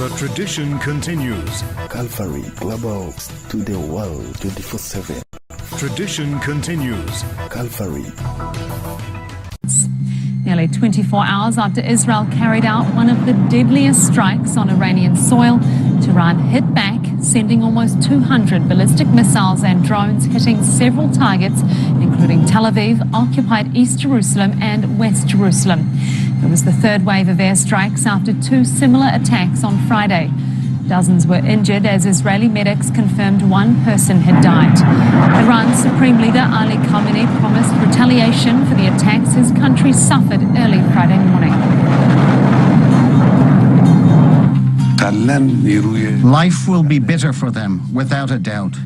The tradition continues. Calvary Global to the world 24/7. Tradition continues. Calvary. Nearly 24 hours after Israel carried out one of the deadliest strikes on Iranian soil, Tehran hit back, sending almost 200 ballistic missiles and drones hitting several targets, including Tel Aviv, occupied East Jerusalem and West Jerusalem. It was the third wave of airstrikes after two similar attacks on Friday. Dozens were injured as Israeli medics confirmed one person had died. Iran's Supreme Leader Ali Khamenei promised retaliation for the attacks his country suffered early Friday morning. Life will be bitter for them, without a doubt.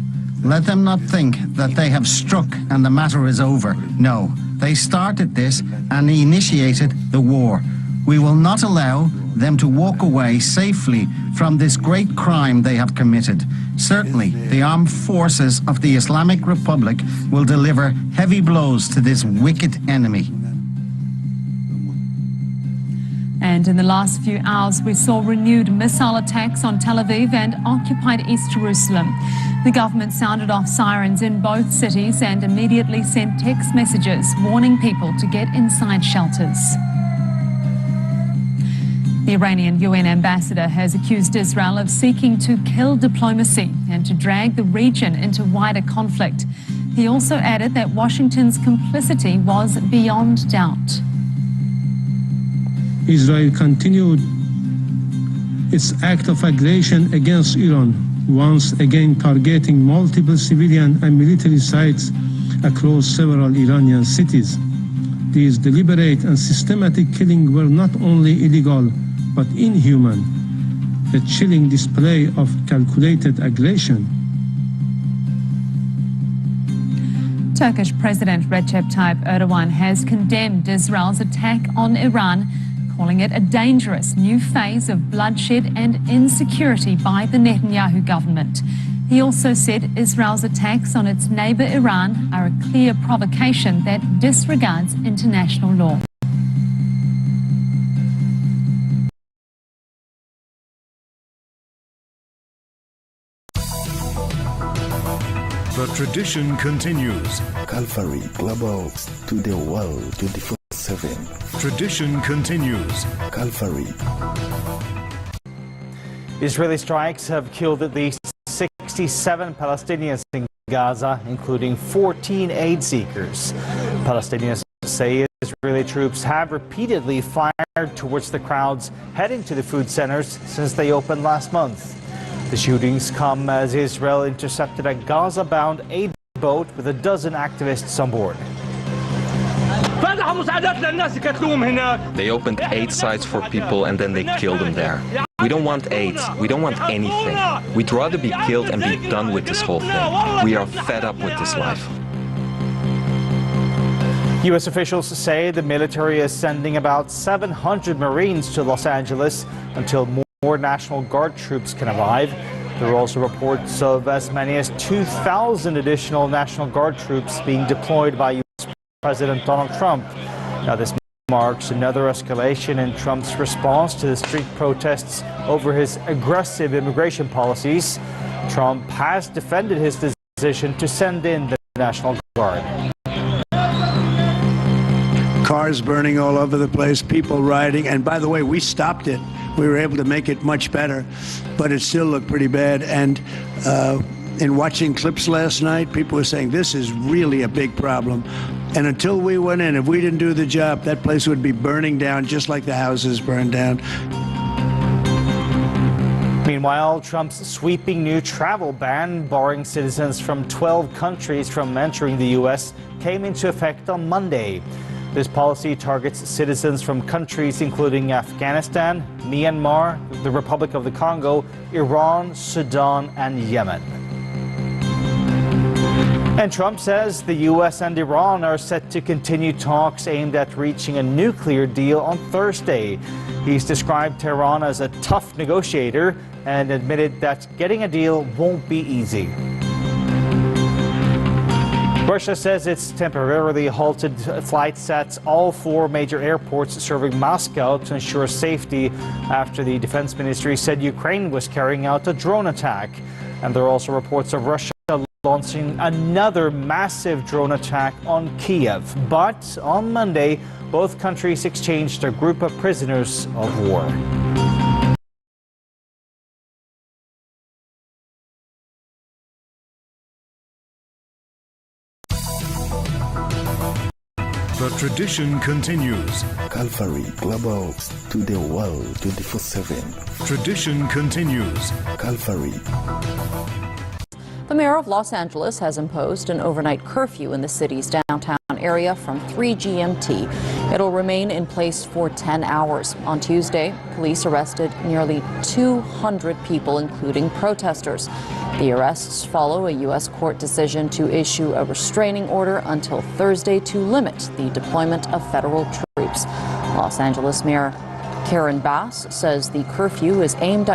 Let them not think that they have struck and the matter is over. No, they started this and initiated the war. We will not allow them to walk away safely from this great crime they have committed. Certainly, the armed forces of the Islamic Republic will deliver heavy blows to this wicked enemy. And in the last few hours, we saw renewed missile attacks on Tel Aviv and occupied East Jerusalem. The government sounded off sirens in both cities and immediately sent text messages warning people to get inside shelters. The Iranian UN ambassador has accused Israel of seeking to kill diplomacy and to drag the region into wider conflict. He also added that Washington's complicity was beyond doubt. Israel continued its act of aggression against Iran, once again targeting multiple civilian and military sites across several Iranian cities. These deliberate and systematic killings were not only illegal, but inhuman, a chilling display of calculated aggression. Turkish President Recep Tayyip Erdogan has condemned Israel's attack on Iran, calling it a dangerous new phase of bloodshed and insecurity by the Netanyahu government. He also said Israel's attacks on its neighbor Iran are a clear provocation that disregards international law. The tradition continues. Calvary Global to the world 24/7. Tradition continues. Calvary. Israeli strikes have killed at least 67 Palestinians in Gaza, including 14 aid seekers. Palestinians say Israeli troops have repeatedly fired towards the crowds heading to the food centers since they opened last month. The shootings come as Israel intercepted a Gaza-bound aid boat with a dozen activists on board. They opened aid sites for people and then they killed them there. We don't want aid. We don't want anything. We'd rather be killed and be done with this whole thing. We are fed up with this life. U.S. officials say the military is sending about 700 Marines to Los Angeles until more National Guard troops can arrive. There are also reports of as many as 2,000 additional National Guard troops being deployed by U.S. President Donald Trump. Now, this marks another escalation in Trump's response to the street protests over his aggressive immigration policies. Trump has defended his decision to send in the National Guard. Cars burning all over the place, people rioting, and by the way, we stopped it. We were able to make it much better, but it still looked pretty bad. And in watching clips last night, people were saying this is really a big problem. And until we went in, if we didn't do the job, that place would be burning down just like the houses burned down. Meanwhile, Trump's sweeping new travel ban barring citizens from 12 countries from entering the U.S. came into effect on Monday. This policy targets citizens from countries including Afghanistan, Myanmar, the Republic of the Congo, Iran, Sudan, and Yemen. And Trump says the U.S. and Iran are set to continue talks aimed at reaching a nuclear deal on Thursday. He's described Tehran as a tough negotiator and admitted that getting a deal won't be easy. Russia says it's temporarily halted flights at all 4 major airports serving Moscow to ensure safety after the defense ministry said Ukraine was carrying out a drone attack. And there are also reports of Russia launching another massive drone attack on Kiev. But on Monday, both countries exchanged a group of prisoners of war. The tradition continues. Calvary Global to the world 24/7. Tradition continues. Calvary. The mayor of Los Angeles has imposed an overnight curfew in the city's downtown area from 3 GMT. It'll remain in place for 10 hours. On Tuesday, police arrested nearly 200 people, including protesters. The arrests follow a U.S. court decision to issue a restraining order until Thursday to limit the deployment of federal troops. Los Angeles Mayor Karen Bass says the curfew is aimed at